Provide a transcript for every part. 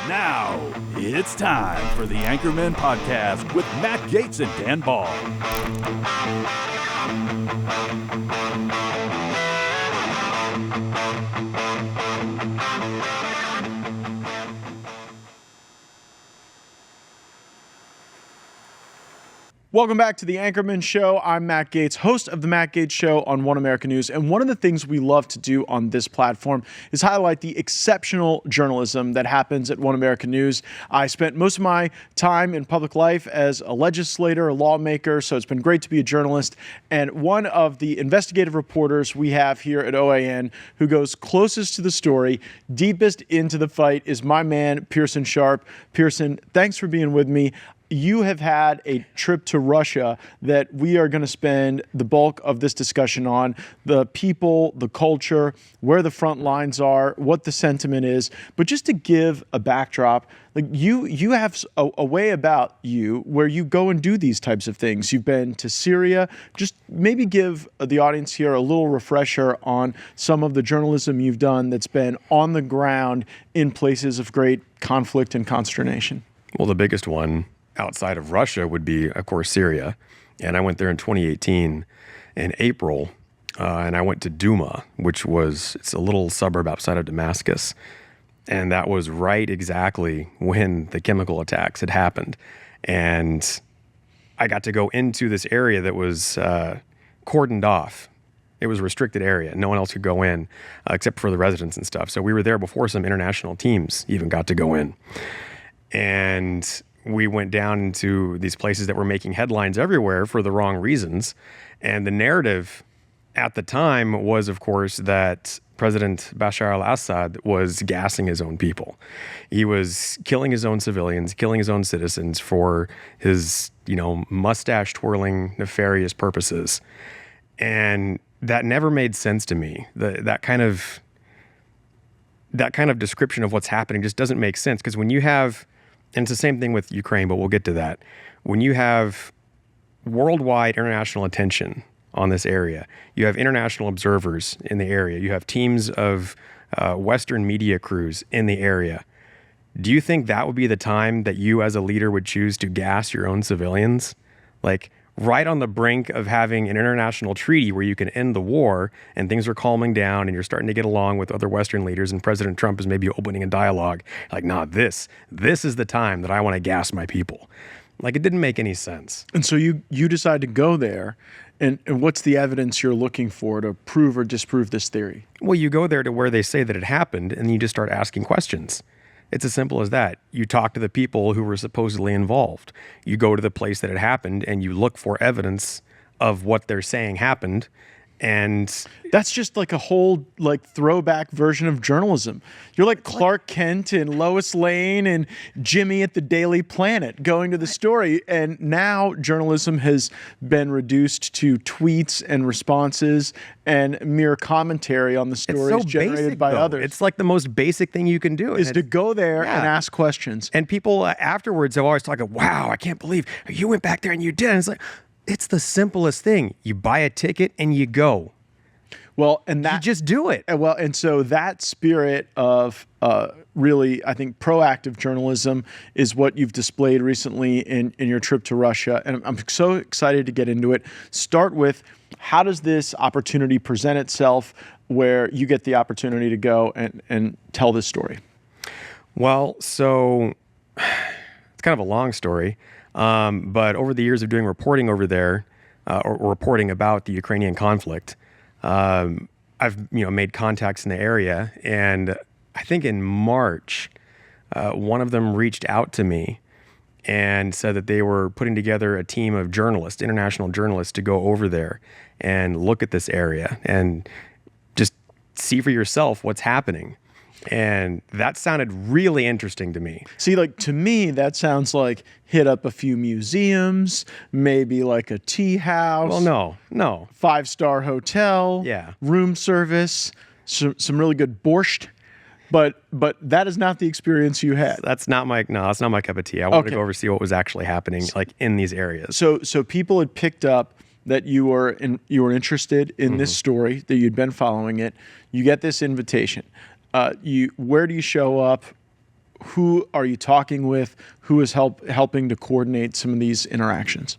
Now, it's time for the Anchormen Podcast with Matt Gaetz and Dan Ball. Welcome back to the Anchormen Show. I'm Matt Gaetz, host of the Matt Gaetz Show on One American News. And one of the things we love to do on this platform is highlight the exceptional journalism that happens at One American News. I spent most of my time in public life as a legislator, a lawmaker, so it's been great to be a journalist. And one of the investigative reporters we have here at OAN who goes closest to the story, deepest into the fight, is my man, Pearson Sharp. Pearson, thanks for being with me. You have had a trip to Russia that we are going to spend the bulk of this discussion on, the people, the culture, where the front lines are, what the sentiment is. But just to give a backdrop, like you have a way about you where you go and do these types of things. You've been to Syria. Just maybe give the audience here a little refresher on some of the journalism you've done that's been on the ground in places of great conflict and consternation. Well, the biggest one outside of Russia would be, of course, Syria. And I went there in 2018 in April, and I went to Duma, it's a little suburb outside of Damascus. And that was right exactly when the chemical attacks had happened. And I got to go into this area that was cordoned off. It was a restricted area. No one else could go in except for the residents and stuff. So we were there before some international teams even got to go in. And we went down into these places that were making headlines everywhere for the wrong reasons. And the narrative at the time was, of course, that President Bashar al-Assad was gassing his own people. He was killing his own civilians, killing his own citizens for his, mustache-twirling, nefarious purposes. And that never made sense to me. That kind of description of what's happening just doesn't make sense, because when you have, and it's the same thing with Ukraine, but we'll get to that. When you have worldwide international attention on this area, you have international observers in the area, you have teams of Western media crews in the area. Do you think that would be the time that you as a leader would choose to gas your own civilians? Like, right on the brink of having an international treaty where you can end the war and things are calming down and you're starting to get along with other Western leaders and President Trump is maybe opening a dialogue. Like, nah, this is the time that I want to gas my people. Like, it didn't make any sense. And so you decide to go there, and what's the evidence you're looking for to prove or disprove this theory? Well, you go there to where they say that it happened and you just start asking questions. It's as simple as that. You talk to the people who were supposedly involved. You go to the place that it happened and you look for evidence of what they're saying happened. And that's just like a whole throwback version of journalism. You're like Clark Kent and Lois Lane and Jimmy at the Daily Planet going to the story. And now journalism has been reduced to tweets and responses and mere commentary on the stories generated by others. It's like the most basic thing you can do is to go there and ask questions. And people afterwards have always talked, wow, I can't believe you went back there and you did. And it's like, it's the simplest thing. You buy a ticket and you go. Well, and that you just do it. Well, and so that spirit of really, I think, proactive journalism is what you've displayed recently in your trip to Russia. And I'm so excited to get into it. Start with, how does this opportunity present itself where you get the opportunity to go and tell this story? Well, so it's kind of a long story. But over the years of doing reporting over there, or reporting about the Ukrainian conflict, I've made contacts in the area, and I think in March, one of them reached out to me and said that they were putting together a team of journalists, international journalists, to go over there and look at this area and just see for yourself what's happening. And that sounded really interesting to me. See, to me, that sounds like hit up a few museums, maybe like a tea house. Well, no. 5-star hotel. Yeah. Room service, some really good borscht. But that is not the experience you had. That's not my cup of tea. I wanted to go over see what was actually happening in these areas. So people had picked up that you were interested in this story, that you'd been following it. You get this invitation. Where do you show up? Who are you talking with? Who is helping to coordinate some of these interactions?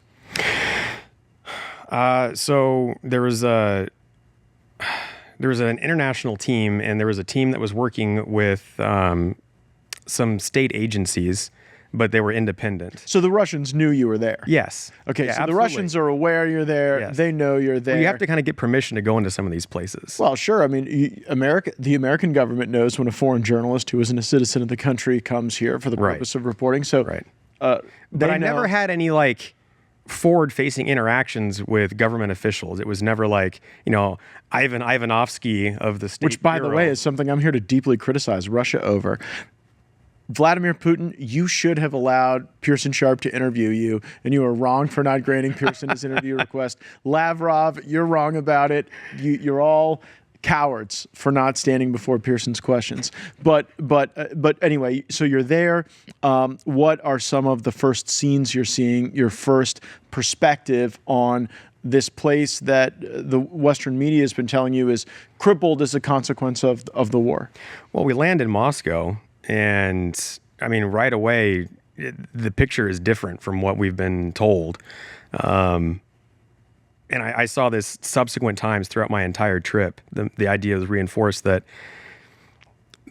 So there was an international team, and there was a team that was working with some state agencies, but they were independent. So the Russians knew you were there? Yes. Okay, Yeah, so absolutely. the Russians are aware you're there. Yes. They know you're there. Well, you have to kind of get permission to go into some of these places. Well, sure. I mean, the American government knows when a foreign journalist who isn't a citizen of the country comes here for the purpose of reporting. So, right. But I never had any forward-facing interactions with government officials. It was never Ivan Ivanovsky of the State Which, by the Bureau. way, is something I'm here to deeply criticize Russia over. Vladimir Putin, you should have allowed Pearson Sharp to interview you, and you are wrong for not granting Pearson his interview request. Lavrov, you're wrong about it. You're all cowards for not standing before Pearson's questions. But anyway, so you're there. What are some of the first scenes you're seeing? Your first perspective on this place that the Western media has been telling you is crippled as a consequence of the war? Well, we land in Moscow, and I mean, right away, the picture is different from what we've been told. And I saw this subsequent times throughout my entire trip. The idea was reinforced that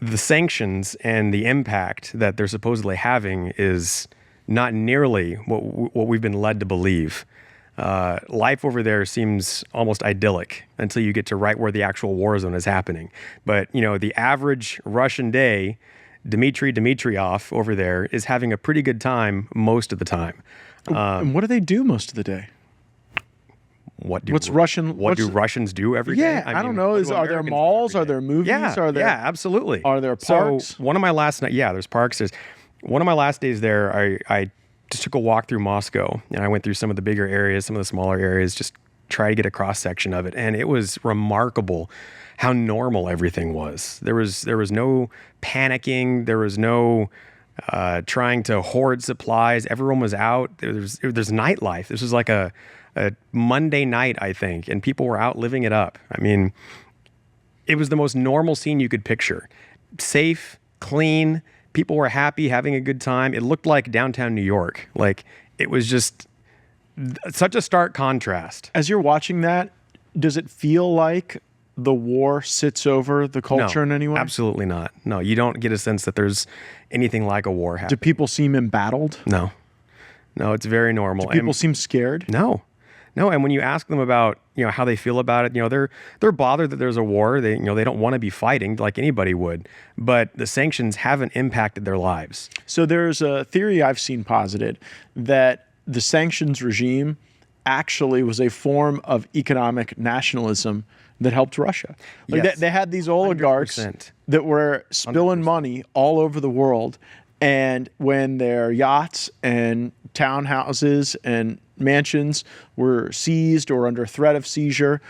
the sanctions and the impact that they're supposedly having is not nearly what we've been led to believe. Life over there seems almost idyllic until you get to right where the actual war zone is happening. But, the average Russian day, Dmitry Dmitriev over there is having a pretty good time most of the time. And what do they do most of the day? What do Russians do every day? Yeah, I don't know. Are there malls? Are there movies? Yeah, absolutely. Are there parks? So one of my last night, there's parks. There's one of my last days there. I just took a walk through Moscow, and I went through some of the bigger areas, some of the smaller areas, just try to get a cross section of it, and it was remarkable how normal everything was. There was no panicking. There was no trying to hoard supplies. Everyone was out. There's nightlife. This was like a Monday night, I think, and people were out living it up. I mean, it was the most normal scene you could picture. Safe, clean, people were happy, having a good time. It looked like downtown New York. It was just such a stark contrast. As you're watching that, does it feel like the war sits over the culture in any way? Absolutely not. No, you don't get a sense that there's anything like a war happening. Do people seem embattled? No, it's very normal. Do people seem scared? No. And when you ask them about, how they feel about it, they're bothered that there's a war. They don't want to be fighting like anybody would, but the sanctions haven't impacted their lives. So there's a theory I've seen posited that the sanctions regime actually was a form of economic nationalism that helped Russia. Yes. They had these oligarchs 100%. that were spilling 100%. Money all over the world, and when their yachts and townhouses and mansions were seized or under threat of seizure,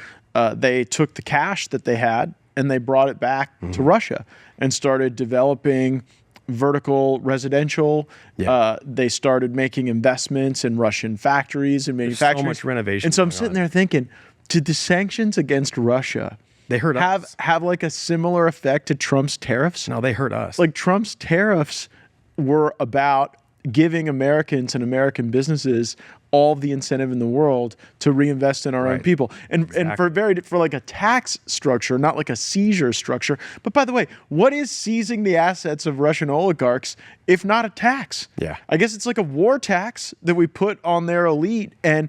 they took the cash that they had and they brought it back to Russia and started developing vertical residential. Yeah. They started making investments in Russian factories and manufacturing. There's so much renovation. And so I'm sitting there thinking, did the sanctions against Russia have like a similar effect to Trump's tariffs? No, they hurt us. Like Trump's tariffs were about giving Americans and American businesses all the incentive in the world to reinvest in our own people. And for like a tax structure, not like a seizure structure. But by the way, what is seizing the assets of Russian oligarchs if not a tax? Yeah. I guess it's like a war tax that we put on their elite. And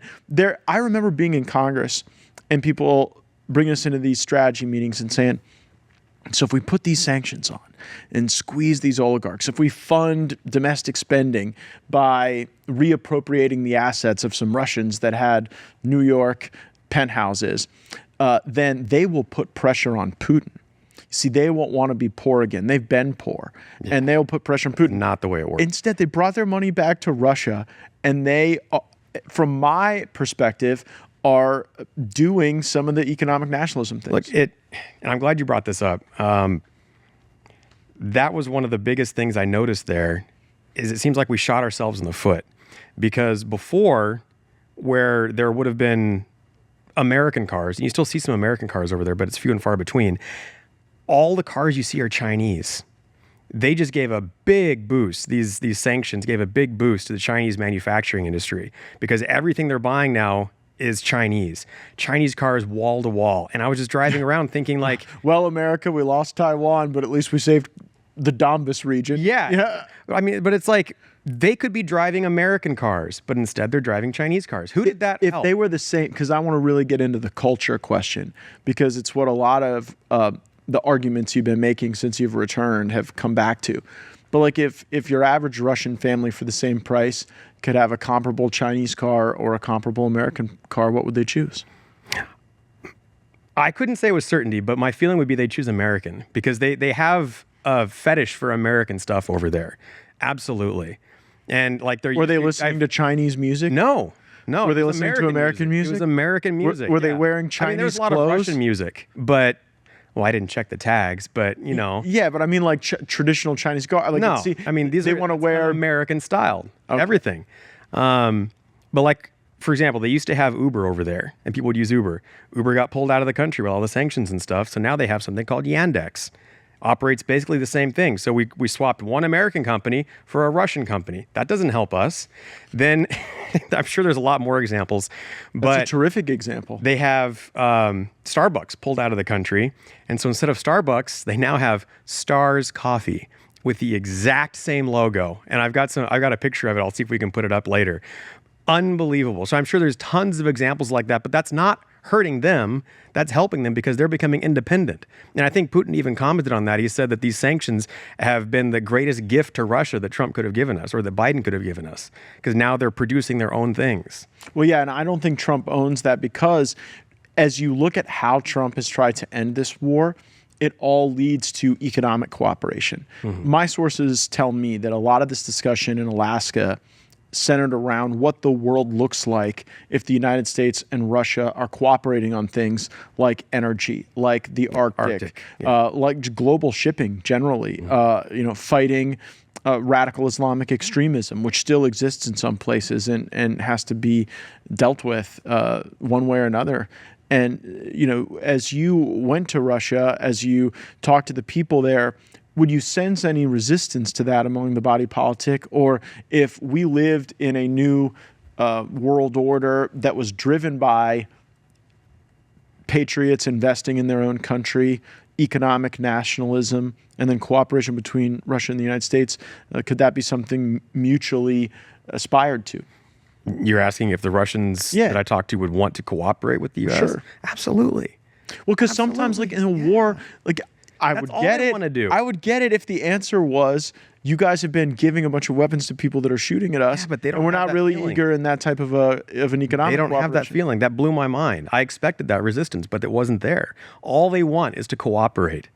I remember being in Congress and people bringing us into these strategy meetings and saying, so if we put these sanctions on and squeeze these oligarchs, if we fund domestic spending by reappropriating the assets of some Russians that had New York penthouses, then they will put pressure on Putin. See, they won't want to be poor again. They've been poor, and they'll put pressure on Putin. Not the way it works. Instead, they brought their money back to Russia, and they, from my perspective, are doing some of the economic nationalism things. Look, and I'm glad you brought this up. That was one of the biggest things I noticed there, is it seems like we shot ourselves in the foot. Because before, where there would have been American cars, and you still see some American cars over there, but it's few and far between, all the cars you see are Chinese. They just gave a big boost. These sanctions gave a big boost to the Chinese manufacturing industry because everything they're buying now is Chinese cars wall to wall. And I was just driving around thinking like, well, America, we lost Taiwan, but at least we saved the Donbas region. Yeah. I mean, but it's like they could be driving American cars, but instead they're driving Chinese cars. Who did that If help? they were the same, because I want to really get into the culture question, because it's what a lot of the arguments you've been making since you've returned have come back to. But like if your average Russian family for the same price could have a comparable Chinese car or a comparable American car, what would they choose? I couldn't say with certainty, but my feeling would be they'd choose American because they have a fetish for American stuff over there. Absolutely. And like Were they listening to Chinese music? No. Were they listening to American music? It was American music. Were they wearing Chinese there's a lot clothes? of Russian music, but well, I didn't check the tags, but you know. Yeah, but I mean like traditional Chinese car. Like, No, I mean they want to wear American style, everything. But like, for example, they used to have Uber over there, and people would use Uber. Uber got pulled out of the country with all the sanctions and stuff, so now they have something called Yandex. Operates basically the same thing. So we swapped one American company for a Russian company. That doesn't help us. Then I'm sure there's a lot more examples. But That's a terrific example. they have Starbucks pulled out of the country. And so instead of Starbucks, they now have Stars Coffee with the exact same logo. And I've got a picture of it. I'll see if we can put it up later. Unbelievable. So I'm sure there's tons of examples like that, but that's not hurting them. That's helping them because they're becoming independent. And I think Putin even commented on that. He said that these sanctions have been the greatest gift to Russia that Trump could have given us or that Biden could have given us because now they're producing their own things. Well, yeah, and I don't think Trump owns that because as you look at how Trump has tried to end this war, it all leads to economic cooperation. My sources tell me that a lot of this discussion in Alaska centered around what the world looks like if the United States and Russia are cooperating on things like energy, like the Arctic, like global shipping generally, fighting radical Islamic extremism, which still exists in some places and has to be dealt with one way or another. And, as you went to Russia, as you talked to the people there, would you sense any resistance to that among the body politic? Or if we lived in a new world order that was driven by patriots investing in their own country, economic nationalism, and then cooperation between Russia and the United States, could that be something mutually aspired to? You're asking if the Russians that I talked to would want to cooperate with the U.S.? Sure. Absolutely. Well, because sometimes like in a war, like I That's would all get they it. wanna do. I would get it if the answer was you guys have been giving a bunch of weapons to people that are shooting at us, but they don't and we're have not that really feeling. eager in that type of an economic. They don't have that cooperation. feeling. That blew my mind. I expected that resistance, but it wasn't there. All they want is to cooperate.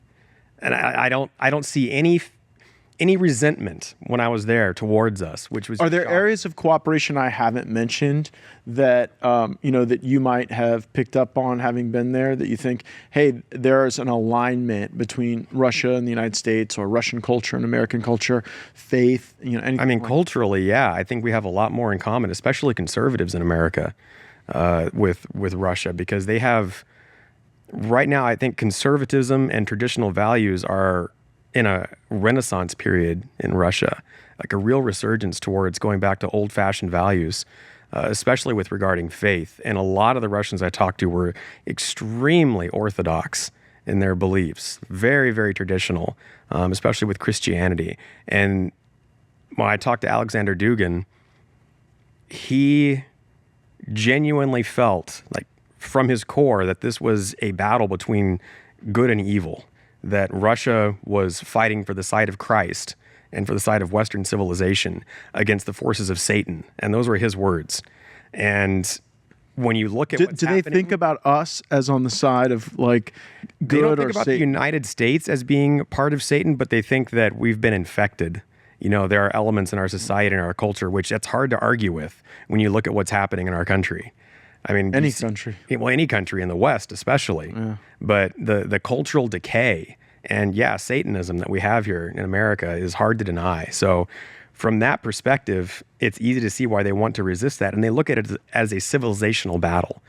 And I don't see any resentment when I was there towards us, which was Are there shocking. areas of cooperation I haven't mentioned that that you might have picked up on having been there that you think, hey, there's an alignment between Russia and the United States, or Russian culture and American culture, faith, anything? I mean, like culturally, yeah, I think we have a lot more in common, especially conservatives in America, with Russia, because they have right now. I think conservatism and traditional values are in a renaissance period in Russia, like a real resurgence towards going back to old-fashioned values, especially with regarding faith. And a lot of the Russians I talked to were extremely orthodox in their beliefs, very, very traditional, especially with Christianity. And when I talked to Alexander Dugin, he genuinely felt like from his core that this was a battle between good and evil, that Russia was fighting for the side of Christ and for the side of Western civilization against the forces of Satan. And those were his words. And when you look at what's do they happening, think about us as on the side of like good they don't think or about the Satan? United States as being part of Satan, but they think that we've been infected. There are elements in our society and our culture, which that's hard to argue with when you look at what's happening in our country. I mean, Any country. Well, any country in the West, especially. Yeah. But the cultural decay and Satanism that we have here in America is hard to deny. So from that perspective, it's easy to see why they want to resist that. And they look at it as a civilizational battle.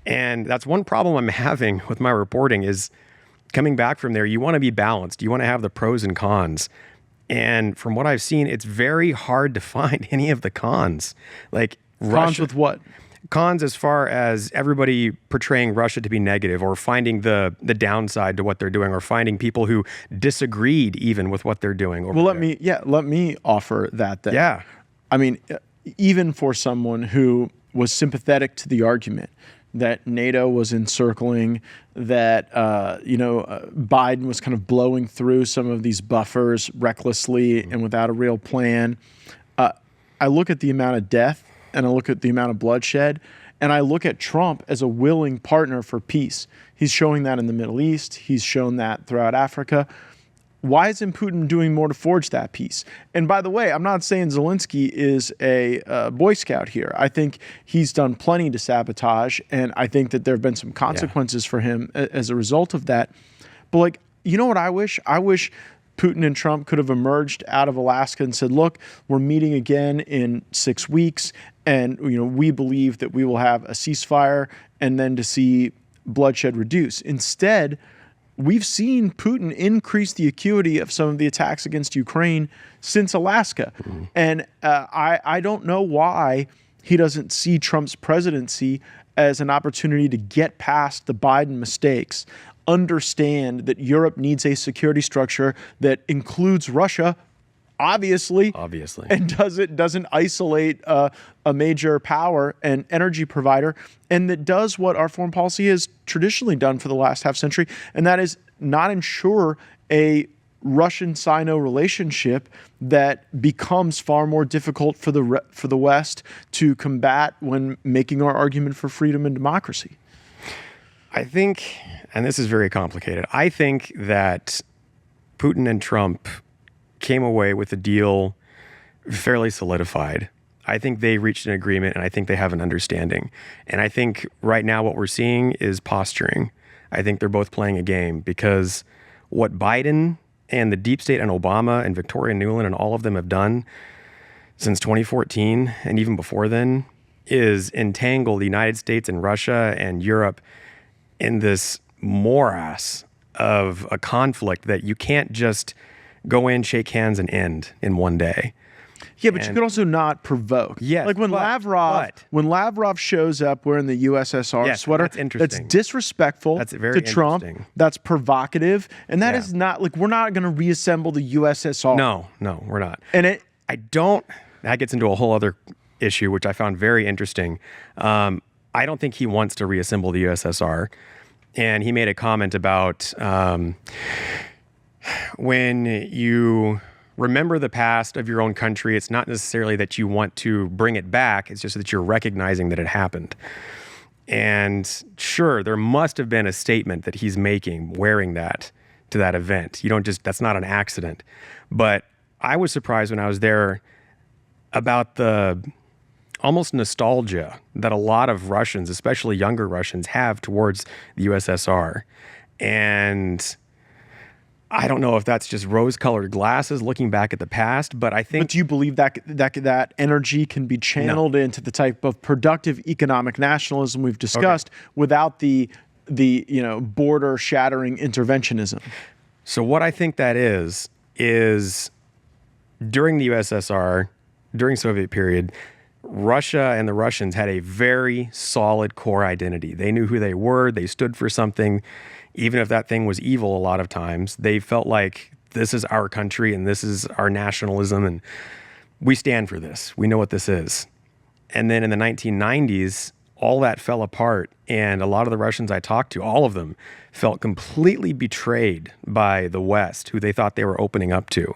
And that's one problem I'm having with my reporting is coming back from there, you want to be balanced. You want to have the pros and cons. And from what I've seen, it's very hard to find any of the cons. Like Cons with what? Cons as far as everybody portraying Russia to be negative, or finding the downside to what they're doing, or finding people who disagreed even with what they're doing. Well, let me offer that then. Yeah. I mean, even for someone who was sympathetic to the argument that NATO was encircling, that Biden was kind of blowing through some of these buffers recklessly and without a real plan. I look at the amount of death and I look at the amount of bloodshed, and I look at Trump as a willing partner for peace. He's showing that in the Middle East. He's shown that throughout Africa. Why isn't Putin doing more to forge that peace? And by the way, I'm not saying Zelensky is a Boy Scout here. I think he's done plenty to sabotage, and I think that there have been some consequences for him as a result of that. But like, you know what I wish? I wish Putin and Trump could have emerged out of Alaska and said, look, we're meeting again in 6 weeks, and we believe that we will have a ceasefire and then to see bloodshed reduce. Instead, we've seen Putin increase the acuity of some of the attacks against Ukraine since Alaska. Mm-hmm. And I don't know why he doesn't see Trump's presidency as an opportunity to get past the Biden mistakes, understand that Europe needs a security structure that includes Russia, obviously, and doesn't isolate a major power and energy provider, and that does what our foreign policy has traditionally done for the last half century, and that is not ensure a Russian-Sino relationship that becomes far more difficult for the West to combat when making our argument for freedom and democracy. I think, and this is very complicated, I think that Putin and Trump came away with a deal fairly solidified. I think they reached an agreement, and I think they have an understanding. And I think right now what we're seeing is posturing. I think they're both playing a game, because what Biden and the deep state and Obama and Victoria Nuland and all of them have done since 2014 and even before then is entangle the United States and Russia and Europe in this morass of a conflict that you can't just go in, shake hands, and end in one day. Yeah, but you could also not provoke. Yes, like when Lavrov shows up wearing the USSR sweater, that's disrespectful to Trump. That's provocative, and that is not like, we're not going to reassemble the USSR. No, we're not. And that gets into a whole other issue, which I found very interesting. I don't think he wants to reassemble the USSR, and he made a comment about when you remember the past of your own country, it's not necessarily that you want to bring it back. It's just that you're recognizing that it happened. And sure, there must have been a statement that he's making wearing that to that event. That's not an accident. But I was surprised when I was there about the almost nostalgia that a lot of Russians, especially younger Russians, have towards the USSR. And I don't know if that's just rose-colored glasses looking back at the past, but I think... But do you believe that energy can be channeled into the type of productive economic nationalism we've discussed without the border-shattering interventionism? So what I think that is during the USSR, during Soviet period, Russia and the Russians had a very solid core identity. They knew who they were. They stood for something. Even if that thing was evil a lot of times, they felt like this is our country and this is our nationalism and we stand for this. We know what this is. And then in the 1990s, all that fell apart, and a lot of the Russians I talked to, all of them, felt completely betrayed by the West, who they thought they were opening up to.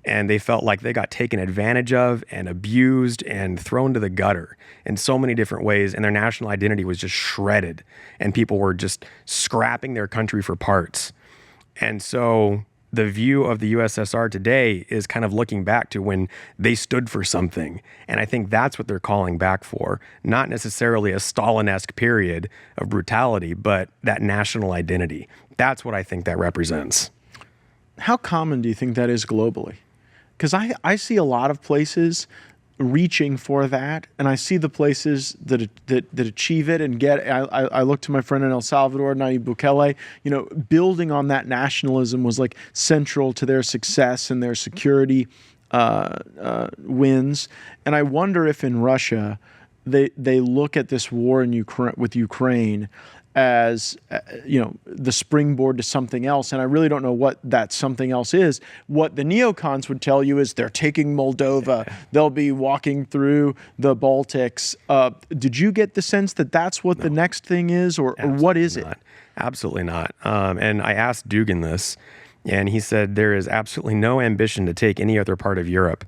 And they felt like they got taken advantage of and abused and thrown to the gutter in so many different ways, and their national identity was just shredded, and people were just scrapping their country for parts. And so the view of the USSR today is kind of looking back to when they stood for something. And I think that's what they're calling back for. Not necessarily a Stalin-esque period of brutality, but that national identity. That's what I think that represents. How common do you think that is globally? Because I see a lot of places reaching for that, and I see the places that achieve it and get. I look to my friend in El Salvador, Nayib Bukele. Building on that nationalism was like central to their success and their security wins. And I wonder if in Russia they look at this war in Ukraine as the springboard to something else. And I really don't know what that something else is. What the neocons would tell you is they're taking Moldova. They'll be walking through the Baltics. Did you get the sense that that's what the next thing is, or what is it? Absolutely not. And I asked Dugin this, and he said there is absolutely no ambition to take any other part of Europe,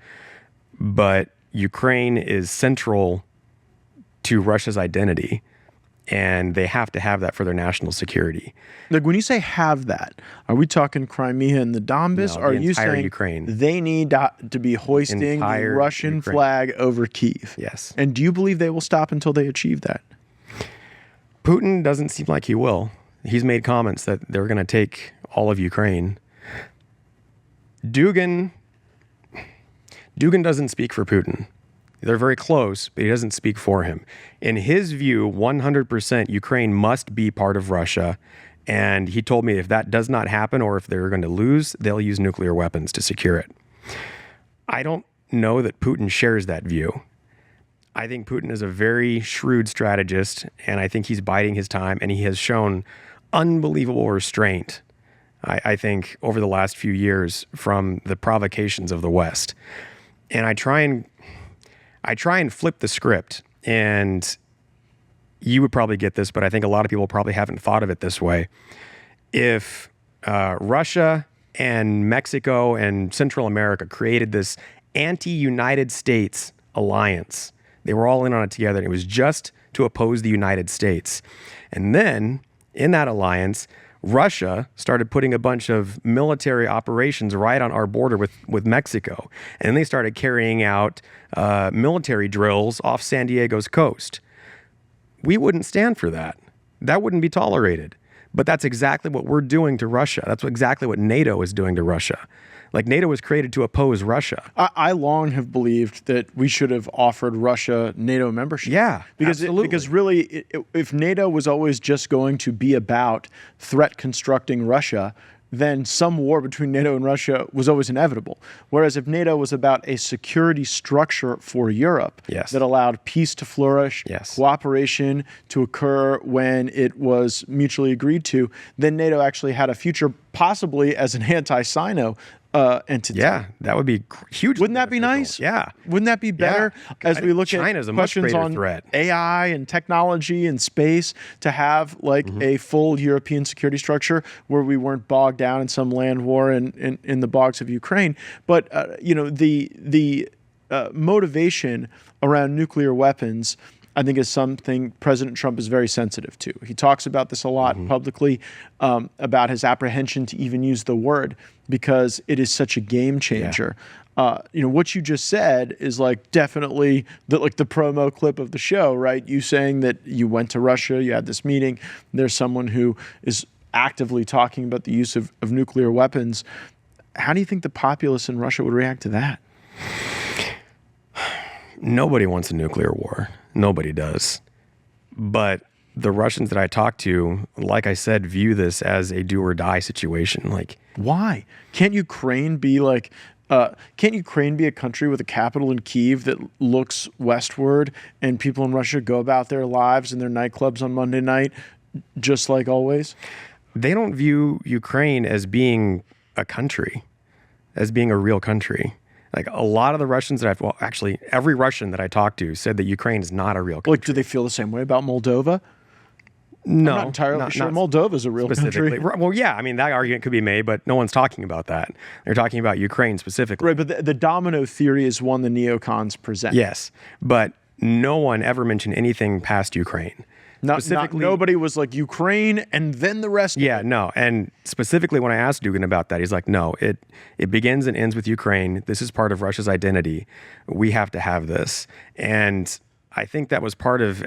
but Ukraine is central to Russia's identity. And they have to have that for their national security. Like, when you say have that, are we talking Crimea and the Donbass? No, or are you entire saying Ukraine. They need to be hoisting the Russian Ukraine. flag over Kyiv? Yes. And do you believe they will stop until they achieve that? Putin doesn't seem like he will. He's made comments that they're going to take all of Ukraine. Dugin doesn't speak for Putin. They're very close, but he doesn't speak for him. In his view, 100% Ukraine must be part of Russia. And he told me if that does not happen, or if they're going to lose, they'll use nuclear weapons to secure it. I don't know that Putin shares that view. I think Putin is a very shrewd strategist, and I think he's biding his time, and he has shown unbelievable restraint, I think, over the last few years from the provocations of the West. And I try and flip the script, and you would probably get this, but I think a lot of people probably haven't thought of it this way. If Russia and Mexico and Central America created this anti-United States alliance, they were all in on it together, and it was just to oppose the United States. And then in that alliance, Russia started putting a bunch of military operations right on our border with Mexico. And they started carrying out military drills off San Diego's coast. We wouldn't stand for that. That wouldn't be tolerated. But that's exactly what we're doing to Russia. That's exactly what NATO is doing to Russia. Like, NATO was created to oppose Russia. I long have believed that we should have offered Russia NATO membership. Yeah, absolutely. Because really, if NATO was always just going to be about threat constructing Russia, then some war between NATO and Russia was always inevitable. Whereas if NATO was about a security structure for Europe that allowed peace to flourish, cooperation to occur when it was mutually agreed to, then NATO actually had a future possibly as an anti-Sino entity. Yeah, that would be huge. Wouldn't that be nice? Yeah. Wouldn't that be better as we look China's at a much questions greater on threat. AI and technology and space, to have like a full European security structure where we weren't bogged down in some land war in the bogs of Ukraine? But the motivation around nuclear weapons, I think, is something President Trump is very sensitive to. He talks about this a lot publicly, about his apprehension to even use the word, because it is such a game changer. What you just said is like definitely the promo clip of the show, right? You saying that you went to Russia, you had this meeting, there's someone who is actively talking about the use of nuclear weapons. How do you think the populace in Russia would react to that? Nobody wants a nuclear war. Nobody does. But the Russians that I talk to, like I said, view this as a do or die situation. Like, why? Can't Ukraine be like, can't Ukraine be a country with a capital in Kyiv that looks westward, and people in Russia go about their lives in their nightclubs on Monday night, just like always? They don't view Ukraine as being a country, as being a real country. Like, a lot of the Russians that actually every Russian that I talked to said that Ukraine is not a real country. Like, do they feel the same way about Moldova? No, I'm not entirely sure Moldova's a real country. Well, yeah, I mean, that argument could be made, but no one's talking about that. They're talking about Ukraine specifically. Right, but the domino theory is one the neocons present. Yes, but no one ever mentioned anything past Ukraine. Nobody was like Ukraine and then the rest of it. No. And specifically when I asked Dugin about that, he's like, no, it begins and ends with Ukraine. This is part of Russia's identity. We have to have this. And I think that was part of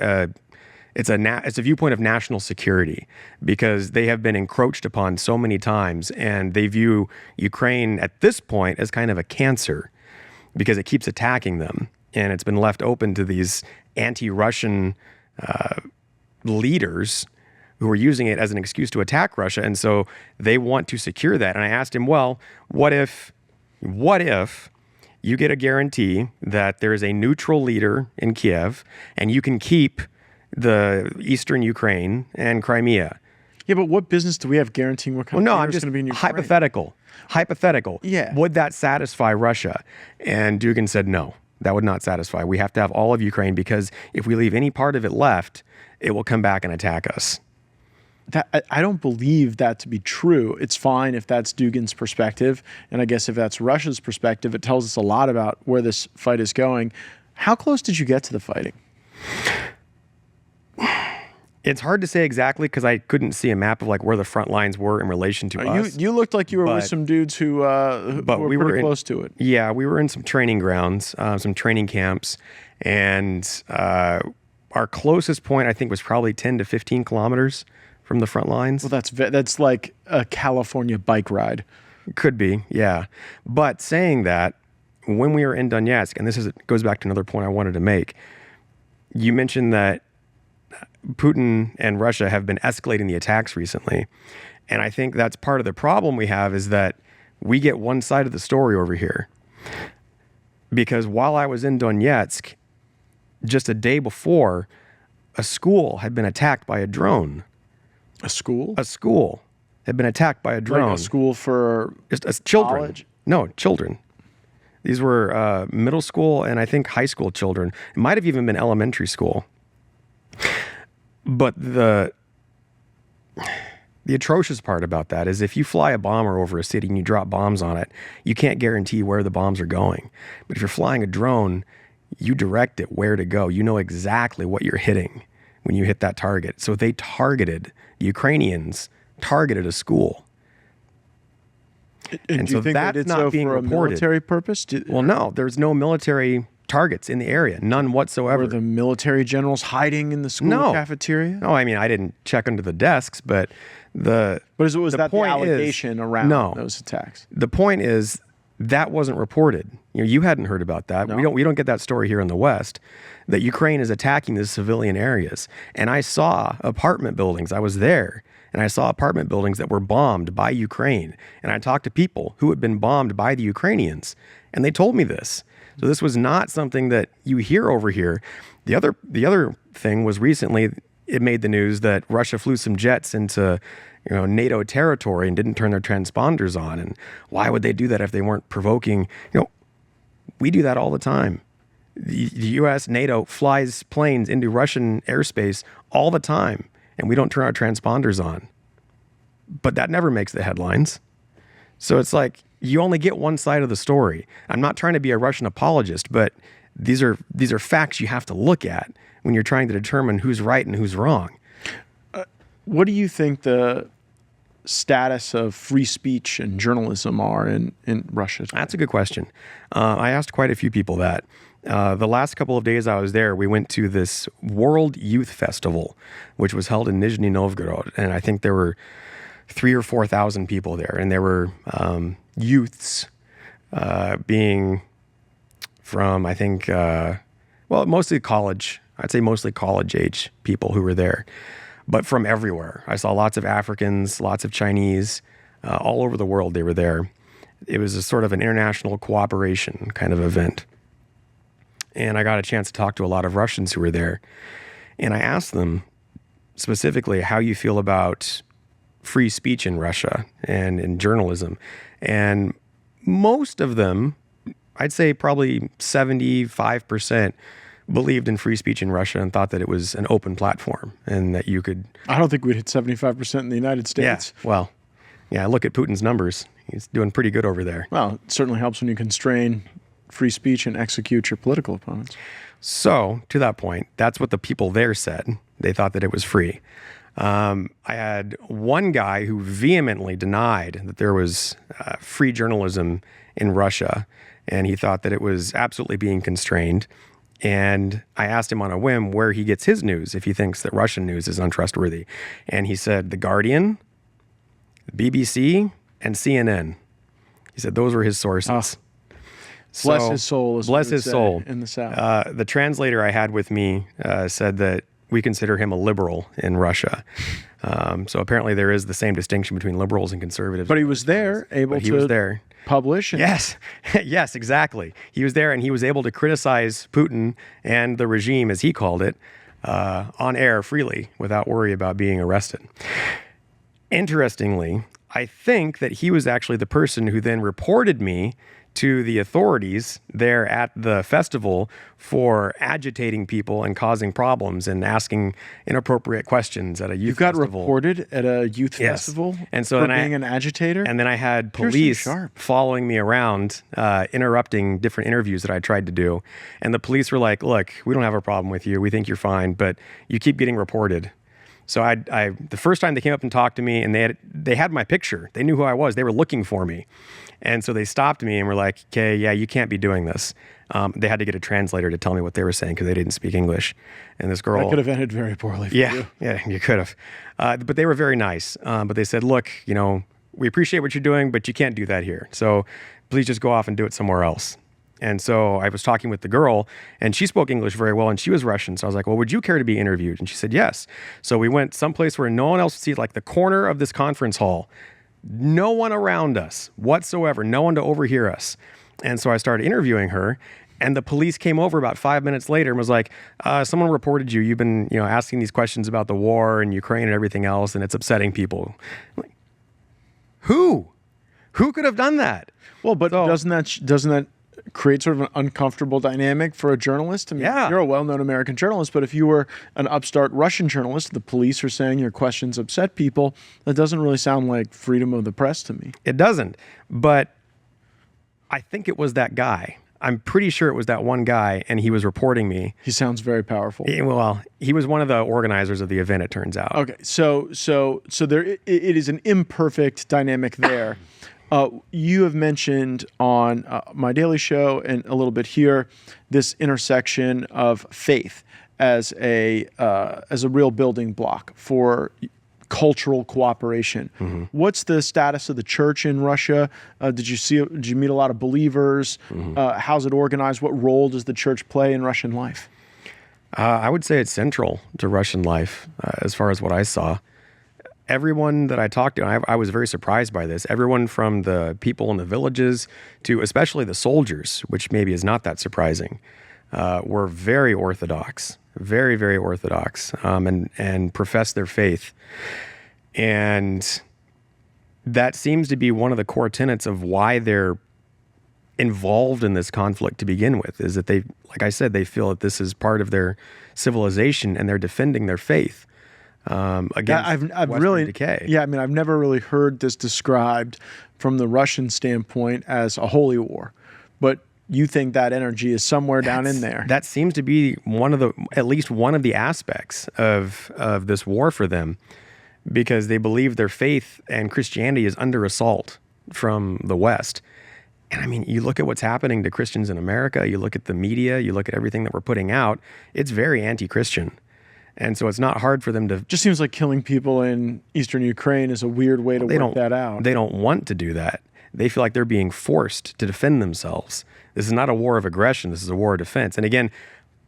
it's a viewpoint of national security, because they have been encroached upon so many times, and they view Ukraine at this point as kind of a cancer because it keeps attacking them. and it's been left open to these anti-Russian leaders who are using it as an excuse to attack Russia. And so they want to secure that. And I asked him, well, what if you get a guarantee that there is a neutral leader in Kiev and you can keep the eastern Ukraine and Crimea? Yeah, but what business do we have guaranteeing what kind of leader is going to be in Ukraine? Hypothetical. Yeah. Would that satisfy Russia? And Dugin said, no, that would not satisfy. We have to have all of Ukraine because if we leave any part of it left, it will come back and attack us. I don't believe that to be true. It's fine if that's Dugin's perspective. And I guess if that's Russia's perspective, it tells us a lot about where this fight is going. How close did you get to the fighting? It's hard to say exactly because I couldn't see a map of like where the front lines were in relation to us. You looked like you were with some dudes who were pretty close to it. Yeah, we were in some training grounds, some training camps, and our closest point I think was probably 10 to 15 kilometers from the front lines. Well, that's like a California bike ride. Could be, yeah. But saying that, when we were in Donetsk, and goes back to another point I wanted to make, you mentioned that Putin and Russia have been escalating the attacks recently. And I think that's part of the problem we have is that we get one side of the story over here. Because while I was in Donetsk, just a day before, a school had been attacked by a drone. A school? A school had been attacked by a drone. Like a school for just children. College? No, children. These were middle school and I think high school children. It might have even been elementary school. But the atrocious part about that is if you fly a bomber over a city and you drop bombs on it, you can't guarantee where the bombs are going. But if you're flying a drone, you direct it where to go. You know exactly what you're hitting when you hit that target. So the Ukrainians targeted a school. And do you think that's not being reported for a military purpose? Well, no, there's no military targets in the area, none whatsoever. Were the military generals hiding in the school cafeteria? No, I mean, I didn't check under the desks, but was that the allegation around those attacks? The point is that wasn't reported. You hadn't heard about that. No. We don't get that story here in the West, that Ukraine is attacking the civilian areas. And I saw apartment buildings. I was there. And I saw apartment buildings that were bombed by Ukraine. And I talked to people who had been bombed by the Ukrainians. And they told me this. So this was not something that you hear over here. The other thing was recently it made the news that Russia flew some jets into NATO territory and didn't turn their transponders on. And why would they do that if they weren't provoking? We do that all the time. The U.S., NATO flies planes into Russian airspace all the time. And we don't turn our transponders on. But that never makes the headlines. So it's like you only get one side of the story. I'm not trying to be a Russian apologist, but these are facts you have to look at when you're trying to determine who's right and who's wrong. What do you think the status of free speech and journalism are in Russia today? That's a good question. I asked quite a few people that. The last couple of days I was there, we went to this World Youth Festival, which was held in Nizhny Novgorod. And I think there were 3,000 or 4,000 people there. And there were youths being from, I think, mostly college. I'd say mostly college-age people who were there. But from everywhere. I saw lots of Africans, lots of Chinese, all over the world they were there. It was a sort of an international cooperation kind of event. And I got a chance to talk to a lot of Russians who were there. And I asked them specifically how you feel about free speech in Russia and in journalism. And most of them, I'd say probably 75%, believed in free speech in Russia and thought that it was an open platform and that you could... I don't think we'd hit 75% in the United States. Yeah, look at Putin's numbers. He's doing pretty good over there. Well, it certainly helps when you constrain free speech and execute your political opponents. So, to that point, that's what the people there said. They thought that it was free. I had one guy who vehemently denied that there was free journalism in Russia, and he thought that it was absolutely being constrained. And I asked him on a whim where he gets his news, if he thinks that Russian news is untrustworthy. And he said The Guardian, BBC, and CNN. He said those were his sources. Bless his soul. Bless his soul. In the South. The translator I had with me said that we consider him a liberal in Russia. So apparently there is the same distinction between liberals and conservatives. But he was there, able he was there. Publish. Yes, yes, exactly. He was there, and he was able to criticize Putin and the regime, as he called it, on air freely without worry about being arrested. Interestingly, I think that he was actually the person who then reported me to the authorities there at the festival for agitating people and causing problems and asking inappropriate questions at a youth festival. You got reported at a youth festival and so for being an agitator? And then I had police following me around, interrupting different interviews that I tried to do. And the police were like, look, we don't have a problem with you. We think you're fine, but you keep getting reported. So I the first time they came up and talked to me, and they had my picture. They knew who I was. They were looking for me. And so they stopped me and were like, okay, yeah, you can't be doing this. They had to get a translator to tell me what they were saying because they didn't speak English. And this girl... That could have ended very poorly for you. Yeah, you could have. But they were very nice. But they said, look, we appreciate what you're doing, but you can't do that here. So please just go off and do it somewhere else. And so I was talking with the girl, and she spoke English very well, and she was Russian. So I was like, well, would you care to be interviewed? And she said, yes. So we went someplace where no one else would see, like the corner of this conference hall. No one around us whatsoever, no one to overhear us. And so I started interviewing her, and the police came over about 5 minutes later and was like, someone reported you. You've been, asking these questions about the war and Ukraine and everything else, and it's upsetting people. I'm like, who? Who could have done that? Well, but doesn't that create sort of an uncomfortable dynamic for a journalist? I mean, you're a well-known American journalist, but if you were an upstart Russian journalist, the police are saying your questions upset people, that doesn't really sound like freedom of the press to me. It doesn't, but I think it was that guy. I'm pretty sure it was that one guy, and he was reporting me. He sounds very powerful. Well, he was one of the organizers of the event, it turns out. Okay, so there it is an imperfect dynamic there. You have mentioned on my daily show and a little bit here this intersection of faith as a real building block for cultural cooperation. Mm-hmm. What's the status of the church in Russia? Did you meet a lot of believers? Mm-hmm. How's it organized? What role does the church play in Russian life? I would say it's central to Russian life as far as what I saw. Everyone that I talked to, I was very surprised by this. Everyone from the people in the villages to especially the soldiers, which maybe is not that surprising, were very Orthodox, very, very Orthodox, and profess their faith. And that seems to be one of the core tenets of why they're involved in this conflict to begin with, is that they, like I said, they feel that this is part of their civilization and they're defending their faith. Against I've Western really decay. Yeah, I mean, I've never really heard this described from the Russian standpoint as a holy war, but you think that energy is somewhere down in there. That seems to be at least one of the aspects of this war for them, because they believe their faith and Christianity is under assault from the West. And I mean, you look at what's happening to Christians in America, you look at the media, you look at everything that we're putting out, it's very anti-Christian. And so it's not hard for them to... Just seems like killing people in eastern Ukraine is a weird way to work that out. They don't want to do that. They feel like they're being forced to defend themselves. This is not a war of aggression. This is a war of defense. And again,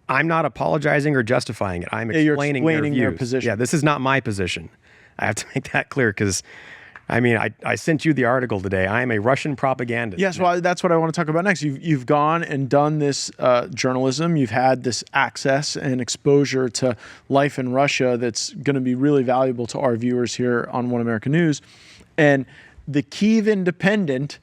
I'm not apologizing or justifying it. I'm explaining their position. Yeah, this is not my position. I have to make that clear because... I mean, I sent you the article today. I am a Russian propagandist. Yes, well, that's what I want to talk about next. You've gone and done this journalism. You've had this access and exposure to life in Russia that's going to be really valuable to our viewers here on One American News. And the Kyiv Independent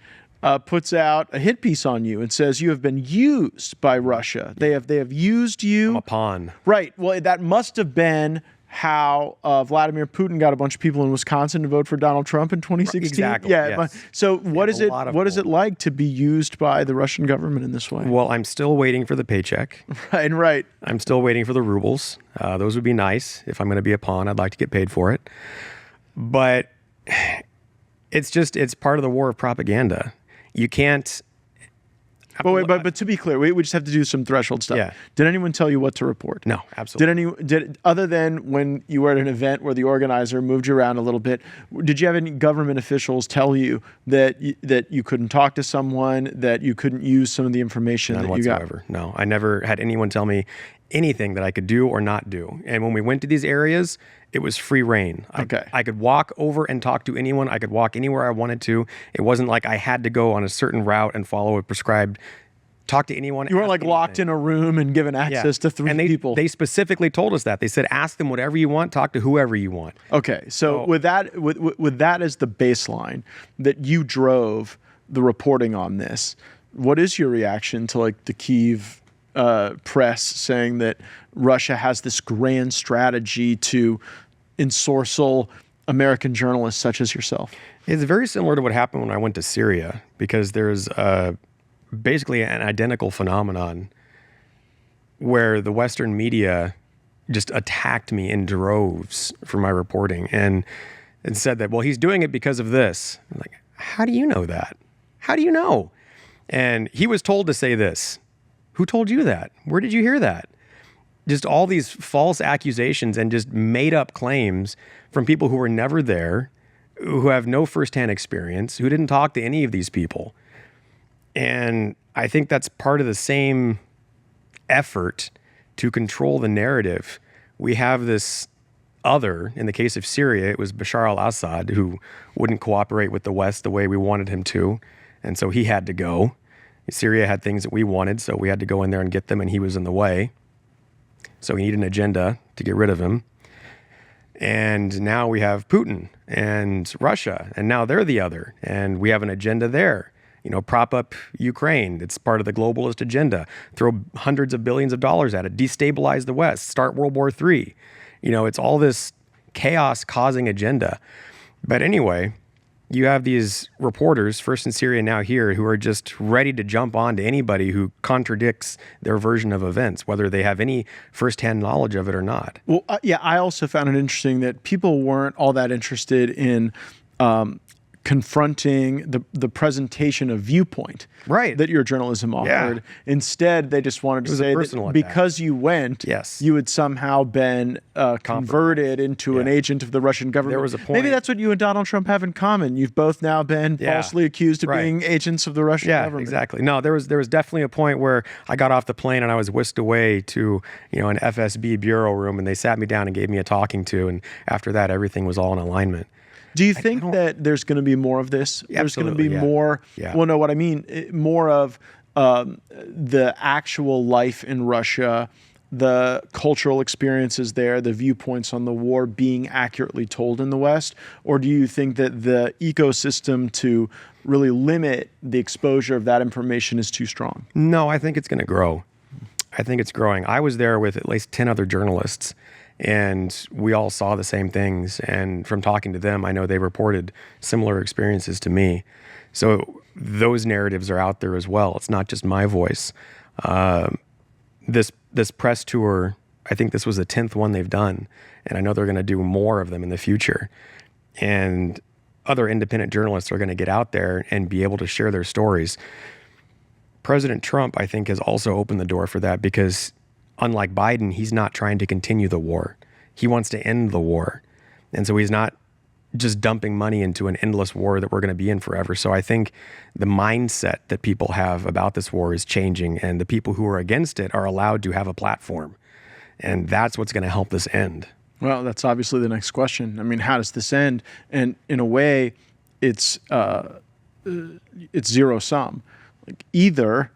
puts out a hit piece on you and says you have been used by Russia. They have used you. I'm a pawn. Right. Well, that must have been how Vladimir Putin got a bunch of people in Wisconsin to vote for Donald Trump in 2016. Exactly. Yeah. Yes. So what is it like to be used by the Russian government in this way? Well, I'm still waiting for the paycheck. Right. I'm still waiting for the rubles. Those would be nice. If I'm going to be a pawn, I'd like to get paid for it. But it's part of the war of propaganda. You can't... But to be clear, we just have to do some threshold stuff. Yeah. Did anyone tell you what to report? No, absolutely. Other than when you were at an event where the organizer moved you around a little bit, did you have any government officials tell you that you couldn't talk to someone, that you couldn't use some of the information None that you got? whatsoever. No, I never had anyone tell me anything that I could do or not do. And when we went to these areas, it was free reign. I could walk over and talk to anyone. I could walk anywhere I wanted to. It wasn't like I had to go on a certain route and follow a prescribed, talk to anyone. You weren't like locked in a room and given access to three people. They specifically told us that. They said, ask them whatever you want, talk to whoever you want. Okay, so with that as the baseline that you drove the reporting on this, what is your reaction to like the Kyiv press saying that Russia has this grand strategy to ensorcel American journalists such as yourself? It's very similar to what happened when I went to Syria, because there's basically an identical phenomenon where the Western media just attacked me in droves for my reporting and said that, well, he's doing it because of this. I'm like, how do you know that? How do you know? And he was told to say this. Who told you that? Where did you hear that? Just all these false accusations and just made up claims from people who were never there, who have no firsthand experience, who didn't talk to any of these people. And I think that's part of the same effort to control the narrative. We have this other, in the case of Syria, it was Bashar al-Assad, who wouldn't cooperate with the West the way we wanted him to. And so he had to go. Syria had things that we wanted, so we had to go in there and get them, and he was in the way. So we need an agenda to get rid of him. And now we have Putin and Russia, and now they're the other. And we have an agenda there. Prop up Ukraine. It's part of the globalist agenda. Throw hundreds of billions of dollars at it. Destabilize the West. Start World War III. It's all this chaos-causing agenda. But anyway, you have these reporters, first in Syria, now here, who are just ready to jump on to anybody who contradicts their version of events, whether they have any firsthand knowledge of it or not. Well, I also found it interesting that people weren't all that interested in confronting the presentation of viewpoint that your journalism offered. Yeah. Instead, they just wanted to say that because you went, you had somehow been converted into an agent of the Russian government. There was a point. Maybe that's what you and Donald Trump have in common. You've both now been falsely accused of being agents of the Russian government. Yeah, exactly. No, there was definitely a point where I got off the plane and I was whisked away to an FSB bureau room, and they sat me down and gave me a talking to, and after that, everything was all in alignment. Do you think that there's going to be more of this? There's going to be more. Yeah. Well, no, what I mean, more of the actual life in Russia, the cultural experiences there, the viewpoints on the war being accurately told in the West? Or do you think that the ecosystem to really limit the exposure of that information is too strong? No, I think it's going to grow. I think it's growing. I was there with at least 10 other journalists, and we all saw the same things. And from talking to them, I know they reported similar experiences to me. So those narratives are out there as well. It's not just my voice. This press tour, I think this was the 10th one they've done. And I know they're going to do more of them in the future. And other independent journalists are going to get out there and be able to share their stories. President Trump, I think, has also opened the door for that, because unlike Biden, he's not trying to continue the war. He wants to end the war. And so he's not just dumping money into an endless war that we're going to be in forever. So I think the mindset that people have about this war is changing, and the people who are against it are allowed to have a platform. And that's what's going to help this end. Well, that's obviously the next question. I mean, how does this end? And in a way, it's zero sum. Like, either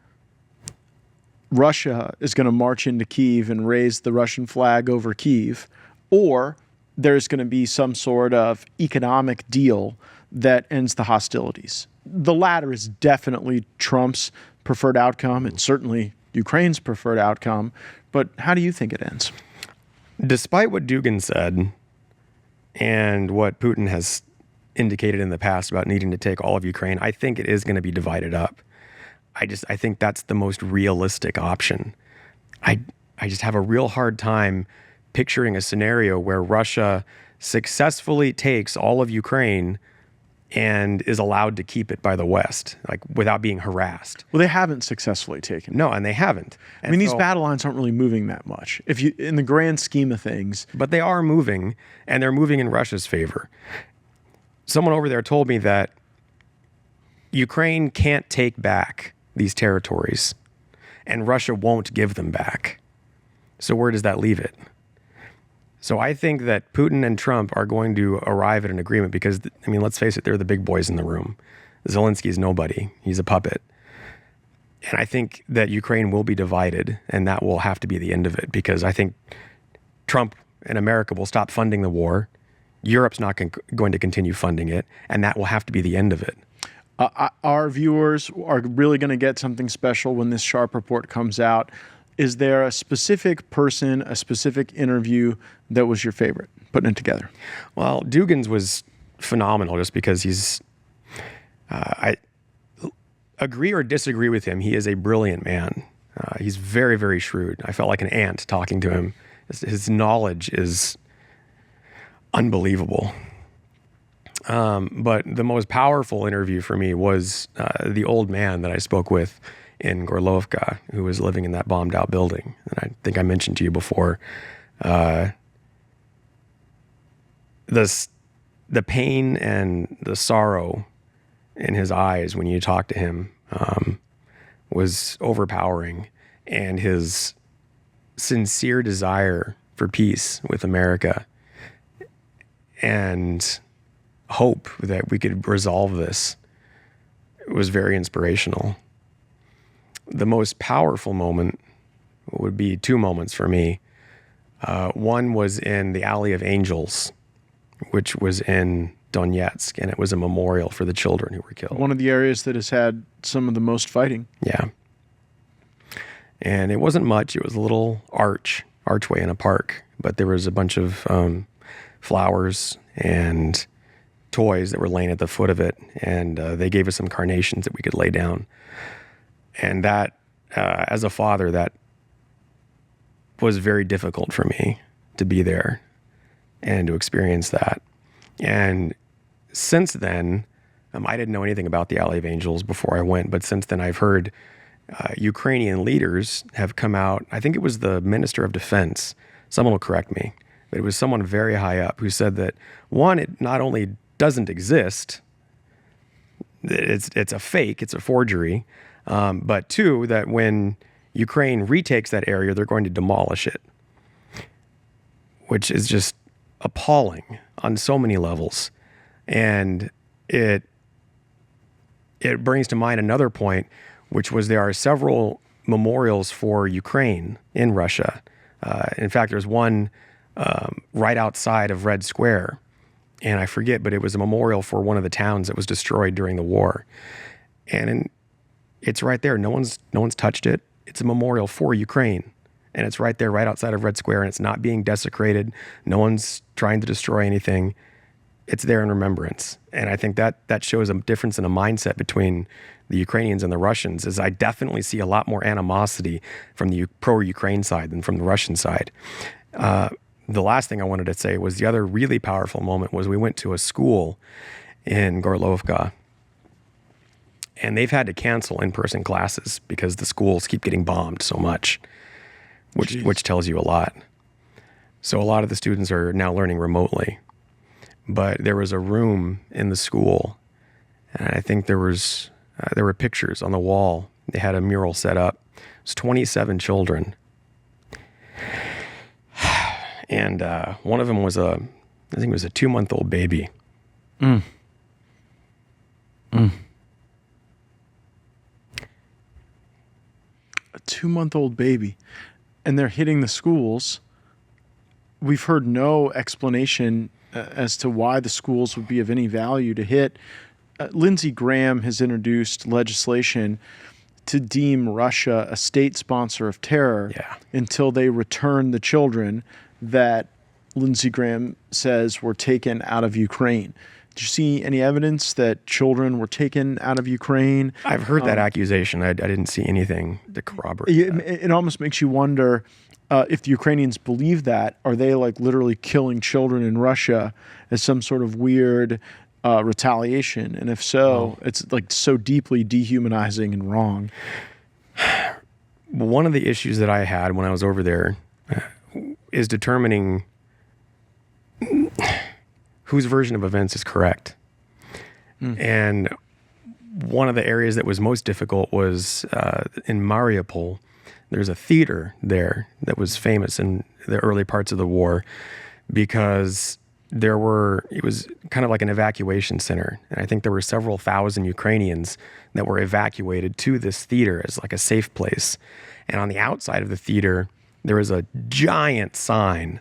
Russia is going to march into Kyiv and raise the Russian flag over Kyiv, or there's going to be some sort of economic deal that ends the hostilities. The latter is definitely Trump's preferred outcome. It's certainly Ukraine's preferred outcome. But how do you think it ends? Despite what Dugin said and what Putin has indicated in the past about needing to take all of Ukraine, I think it is going to be divided up. I think that's the most realistic option. I just have a real hard time picturing a scenario where Russia successfully takes all of Ukraine and is allowed to keep it by the West, like without being harassed. Well, they haven't successfully taken it. No, and they haven't. I mean, these battle lines aren't really moving that much, if you, in the grand scheme of things. But they are moving, and they're moving in Russia's favor. Someone over there told me that Ukraine can't take back these territories, and Russia won't give them back. So where does that leave it? So I think that Putin and Trump are going to arrive at an agreement because, I mean, let's face it, they're the big boys in the room. Zelensky's nobody. He's a puppet. And I think that Ukraine will be divided, and that will have to be the end of it, because I think Trump and America will stop funding the war. Europe's not going to continue funding it, and that will have to be the end of it. Our viewers are really going to get something special when this Sharp report comes out. Is there a specific person, a specific interview that was your favorite, putting it together? Well, Dugin's was phenomenal just because he's, I agree or disagree with him, he is a brilliant man. He's very, very shrewd. I felt like an ant talking to him. His knowledge is unbelievable. But the most powerful interview for me was the old man that I spoke with in Gorlovka, who was living in that bombed out building. And I think I mentioned to you before, the pain and the sorrow in his eyes when you talk to him was overpowering, and his sincere desire for peace with America and hope that we could resolve this was very inspirational. The most powerful moment would be two moments for me. One was in the Alley of Angels, which was in Donetsk, and it was a memorial for the children who were killed. One of the areas that has had some of the most fighting. Yeah. And it wasn't much. It was a little archway in a park, but there was a bunch of flowers and toys that were laying at the foot of it, and they gave us some carnations that we could lay down. And that, as a father, that was very difficult for me to be there and to experience that. And since then, I didn't know anything about the Alley of Angels before I went, but since then I've heard Ukrainian leaders have come out. I think it was the Minister of Defense. Someone will correct me, but it was someone very high up who said that, one, it not only doesn't exist, it's a fake, it's a forgery, but two, that when Ukraine retakes that area, they're going to demolish it, which is just appalling on so many levels. And it brings to mind another point, which was there are several memorials for Ukraine in Russia. In fact, there's one right outside of Red Square, and I forget, but it was a memorial for one of the towns that was destroyed during the war. And it's right there. No one's touched it. It's a memorial for Ukraine, and it's right there, right outside of Red Square, and it's not being desecrated. No one's trying to destroy anything. It's there in remembrance. And I think that shows a difference in a mindset between the Ukrainians and the Russians, as I definitely see a lot more animosity from the pro-Ukraine side than from the Russian side. The last thing I wanted to say was the other really powerful moment was we went to a school in Gorlovka, and they've had to cancel in-person classes because the schools keep getting bombed so much, which tells you a lot. So a lot of the students are now learning remotely. But there was a room in the school, and I think there were pictures on the wall. They had a mural set up. It was 27 children. And one of them was I think it was a 2-month-old baby. A 2-month-old baby. And they're hitting the schools. We've heard no explanation as to why the schools would be of any value to hit. Lindsey Graham has introduced legislation to deem Russia a state sponsor of terror until they return the children that Lindsey Graham says were taken out of Ukraine. Did you see any evidence that children were taken out of Ukraine? I've heard that accusation. I didn't see anything to corroborate that. It almost makes you wonder if the Ukrainians believe that, are they like literally killing children in Russia as some sort of weird retaliation? And if so, it's like so deeply dehumanizing and wrong. One of the issues that I had when I was over there is determining whose version of events is correct. And one of the areas that was most difficult was in Mariupol. There's a theater there that was famous in the early parts of the war because it was kind of like an evacuation center. And I think there were several thousand Ukrainians that were evacuated to this theater as like a safe place. And on the outside of the theater, there was a giant sign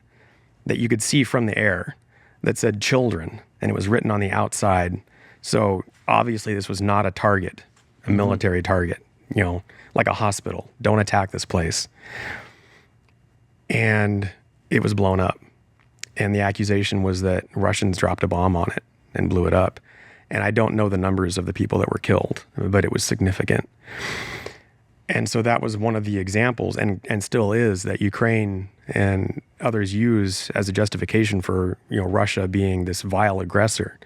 that you could see from the air that said children, and it was written on the outside. So obviously this was not a target, a military target, like a hospital. Don't attack this place. And it was blown up. And the accusation was that Russians dropped a bomb on it and blew it up. And I don't know the numbers of the people that were killed, but it was significant. And so that was one of the examples, and still is, that Ukraine and others use as a justification for Russia being this vile aggressor.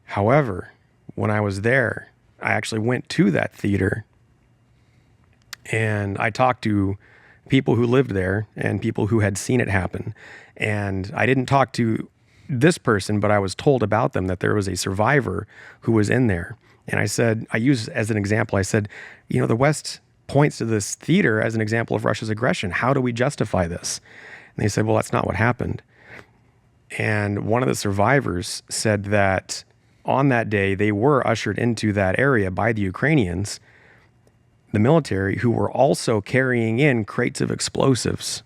However, when I was there, I actually went to that theater and I talked to people who lived there and people who had seen it happen. And I didn't talk to this person, but I was told about them, that there was a survivor who was in there. And I said, I used as an example, I said, the West points to this theater as an example of Russia's aggression. How do we justify this? And they said, well, that's not what happened. And one of the survivors said that on that day, they were ushered into that area by the Ukrainians, the military, who were also carrying in crates of explosives.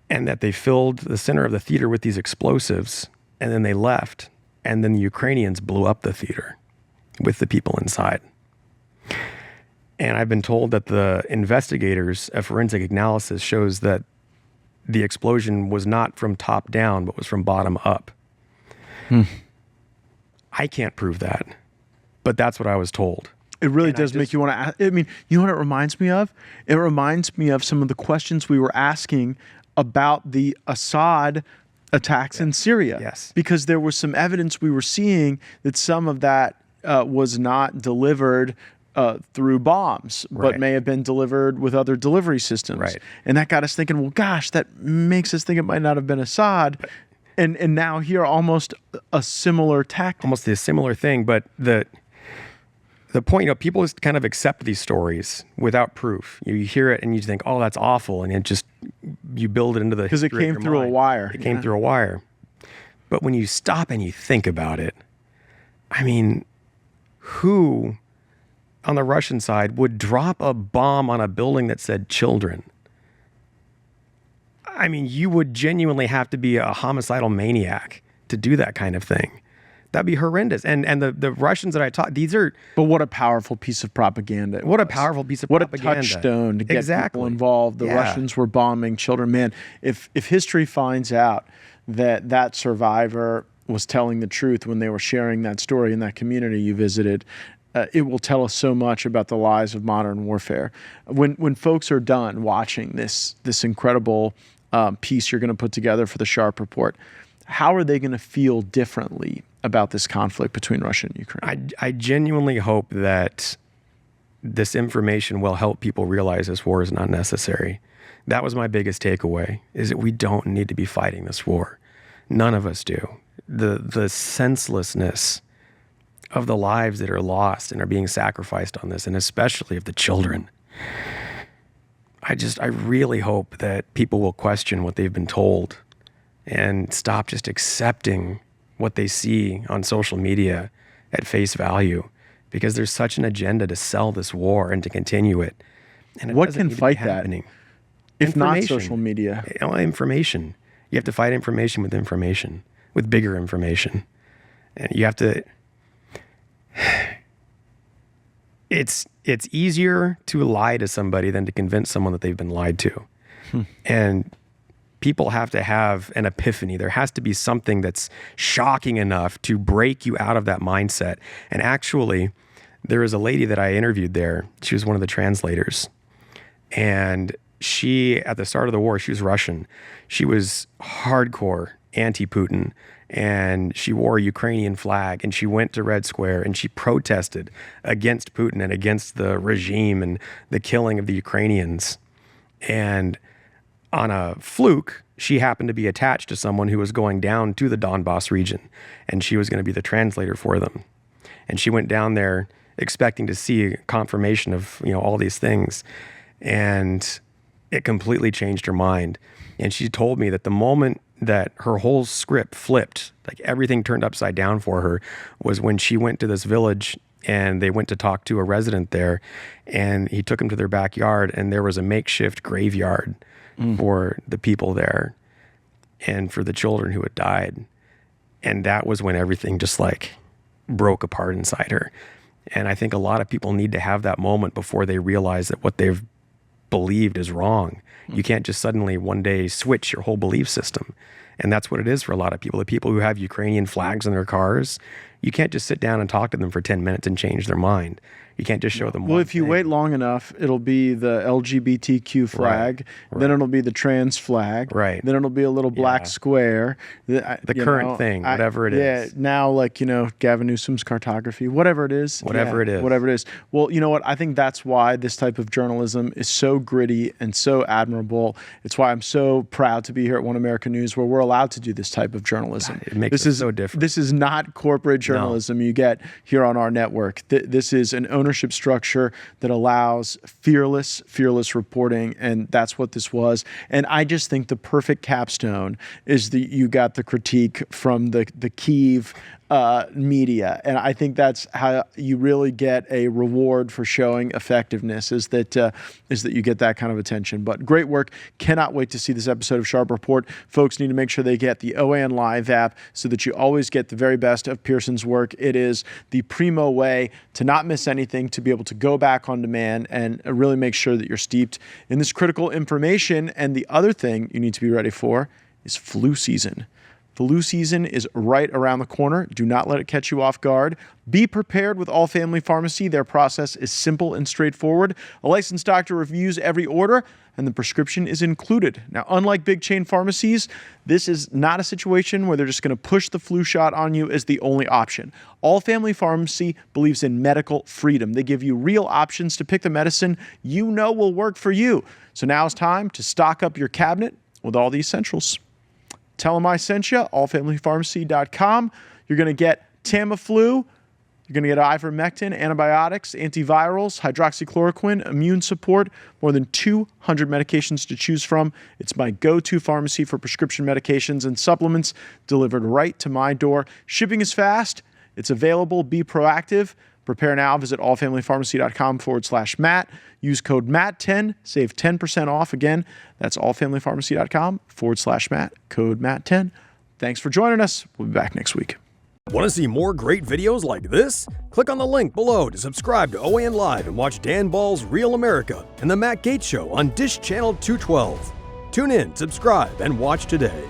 And that they filled the center of the theater with these explosives, and then they left. And then the Ukrainians blew up the theater with the people inside. And I've been told that the investigators, a forensic analysis shows that the explosion was not from top down, but was from bottom up. I can't prove that, but that's what I was told. It really does make you want to ask. I mean, you know what it reminds me of? It reminds me of some of the questions we were asking about the Assad attacks in Syria. Yes. Because there was some evidence we were seeing that some of that was not delivered through bombs, but may have been delivered with other delivery systems. Right. And that got us thinking, well, gosh, that makes us think it might not have been Assad. And now here, almost a similar tactic. Almost a similar thing, but the point, people just kind of accept these stories without proof. You hear it and you think, oh, that's awful. And it just, you build it into the because it came through a wire. It came through a wire. But when you stop and you think about it, I mean, who on the Russian side would drop a bomb on a building that said children? I mean, you would genuinely have to be a homicidal maniac to do that kind of thing. That'd be horrendous. And the Russians that I taught, these are... But what a powerful piece of propaganda. What a powerful piece of propaganda. What a touchstone to get people involved. The Russians were bombing children. Man, if history finds out that survivor was telling the truth when they were sharing that story in that community you visited, it will tell us so much about the lies of modern warfare. When folks are done watching this incredible piece you're going to put together for the Sharp Report, how are they going to feel differently about this conflict between Russia and Ukraine? I genuinely hope that this information will help people realize this war is not necessary. That was my biggest takeaway, is that we don't need to be fighting this war. None of us do. The senselessness of the lives that are lost and are being sacrificed on this, and especially of the children. I really hope that people will question what they've been told and stop just accepting what they see on social media at face value, because there's such an agenda to sell this war and to continue it. And what can fight that, if not social media? Information. You have to fight information, with bigger information. And you have to... It's easier to lie to somebody than to convince someone that they've been lied to. And people have to have an epiphany. There has to be something that's shocking enough to break you out of that mindset. And actually, there was a lady that I interviewed there. She was one of the translators. And she, at the start of the war, she was Russian. She was hardcore anti-Putin, and she wore a Ukrainian flag, and she went to Red Square, and she protested against Putin and against the regime and the killing of the Ukrainians. And on a fluke, she happened to be attached to someone who was going down to the Donbass region, and she was going to be the translator for them. And she went down there expecting to see confirmation of, all these things. And it completely changed her mind. And she told me that the moment that her whole script flipped, like everything turned upside down for her, was when she went to this village and they went to talk to a resident there, and he took them to their backyard, and there was a makeshift graveyard for the people there and for the children who had died. And that was when everything just like broke apart inside her. And I think a lot of people need to have that moment before they realize that what they've believed is wrong. You can't just suddenly one day switch your whole belief system. And that's what it is for a lot of people. The people who have Ukrainian flags in their cars, you can't just sit down and talk to them for 10 minutes and change their mind. You can't just show them Well, if you wait long enough, it'll be the LGBTQ flag, then it'll be the trans flag, then it'll be a little black square. The current thing, whatever it is. Yeah, now like, Gavin Newsom's cartography, whatever it is. Whatever it is. Whatever it is. Well, you know what? I think that's why this type of journalism is so gritty and so admirable. It's why I'm so proud to be here at One American News, where we're allowed to do this type of journalism. God, it makes it so different. This is not corporate journalism you get here on our network. This is an ownership structure that allows fearless reporting, and that's what this was. And I just think the perfect capstone is that you got the critique from the Kyiv media, and I think that's how you really get a reward for showing effectiveness, is that you get that kind of attention. But great work. Cannot wait to see this episode of Sharp Report. Folks need to make sure they get the OAN Live app so that you always get the very best of Pearson's work. It is the primo way to not miss anything, to be able to go back on demand and really make sure that you're steeped in this critical information. And the other thing you need to be ready for is flu season. Flu season is right around the corner. Do not let it catch you off guard. Be prepared with All Family Pharmacy. Their process is simple and straightforward. A licensed doctor reviews every order, and the prescription is included. Now, unlike big chain pharmacies, this is not a situation where they're just going to push the flu shot on you as the only option. All Family Pharmacy believes in medical freedom. They give you real options to pick the medicine you know will work for you. So now it's time to stock up your cabinet with all the essentials. Tell them I sent you, allfamilypharmacy.com. You're going to get Tamiflu. You're going to get ivermectin, antibiotics, antivirals, hydroxychloroquine, immune support, more than 200 medications to choose from. It's my go-to pharmacy for prescription medications and supplements delivered right to my door. Shipping is fast. It's available. Be proactive. Prepare now. Visit allfamilypharmacy.com/Matt. Use code MATT10. Save 10% off. Again, that's allfamilypharmacy.com/Matt. Code MATT10. Thanks for joining us. We'll be back next week. Want to see more great videos like this? Click on the link below to subscribe to OAN Live and watch Dan Ball's Real America and The Matt Gaetz Show on Dish Channel 212. Tune in, subscribe, and watch today.